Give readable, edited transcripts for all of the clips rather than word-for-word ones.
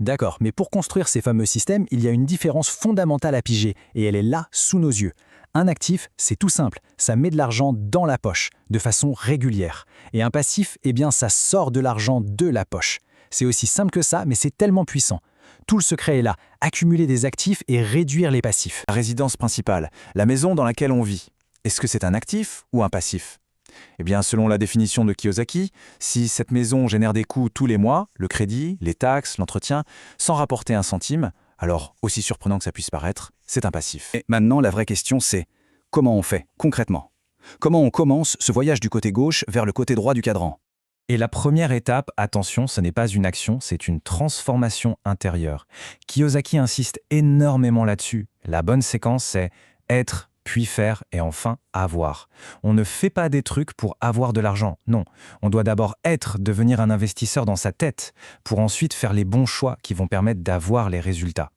D'accord, mais pour construire ces fameux systèmes, il y a une différence fondamentale à piger, et elle est là, sous nos yeux. Un actif, c'est tout simple, ça met de l'argent dans la poche, de façon régulière. Et un passif, eh bien ça sort de l'argent de la poche. C'est aussi simple que ça, mais c'est tellement puissant. Tout le secret est là, accumuler des actifs et réduire les passifs. La résidence principale, la maison dans laquelle on vit, est-ce que c'est un actif ou un passif? Eh bien, selon la définition de Kiyosaki, si cette maison génère des coûts tous les mois, le crédit, les taxes, l'entretien, sans rapporter un centime, alors, aussi surprenant que ça puisse paraître, c'est un passif. Et maintenant, la vraie question c'est, comment on fait, concrètement? Comment on commence ce voyage du côté gauche vers le côté droit du cadran? Et la première étape, attention, ce n'est pas une action, c'est une transformation intérieure. Kiyosaki insiste énormément là-dessus. La bonne séquence, c'est être, puis faire et enfin avoir. On ne fait pas des trucs pour avoir de l'argent, non. On doit d'abord être, devenir un investisseur dans sa tête, pour ensuite faire les bons choix qui vont permettre d'avoir les résultats.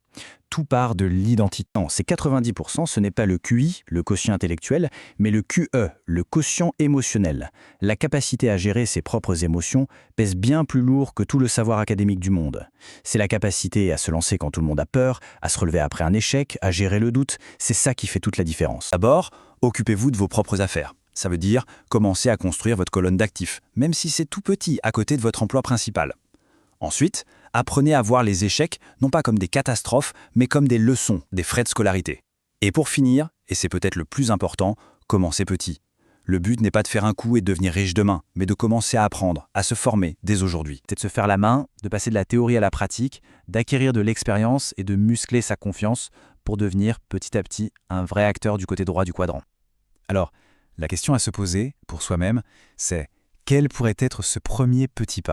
Tout part de l'identité. Non, c'est 90%, ce n'est pas le QI, le quotient intellectuel, mais le QE, le quotient émotionnel. La capacité à gérer ses propres émotions pèse bien plus lourd que tout le savoir académique du monde. C'est la capacité à se lancer quand tout le monde a peur, à se relever après un échec, à gérer le doute, c'est ça qui fait toute la différence. D'abord, occupez-vous de vos propres affaires. Ça veut dire commencer à construire votre colonne d'actifs, même si c'est tout petit à côté de votre emploi principal. Ensuite, apprenez à voir les échecs non pas comme des catastrophes, mais comme des leçons, des frais de scolarité. Et pour finir, et c'est peut-être le plus important, commencez petit. Le but n'est pas de faire un coup et de devenir riche demain, mais de commencer à apprendre, à se former dès aujourd'hui. C'est de se faire la main, de passer de la théorie à la pratique, d'acquérir de l'expérience et de muscler sa confiance pour devenir petit à petit un vrai acteur du côté droit du quadrant. Alors, la question à se poser, pour soi-même, c'est quel pourrait être ce premier petit pas ?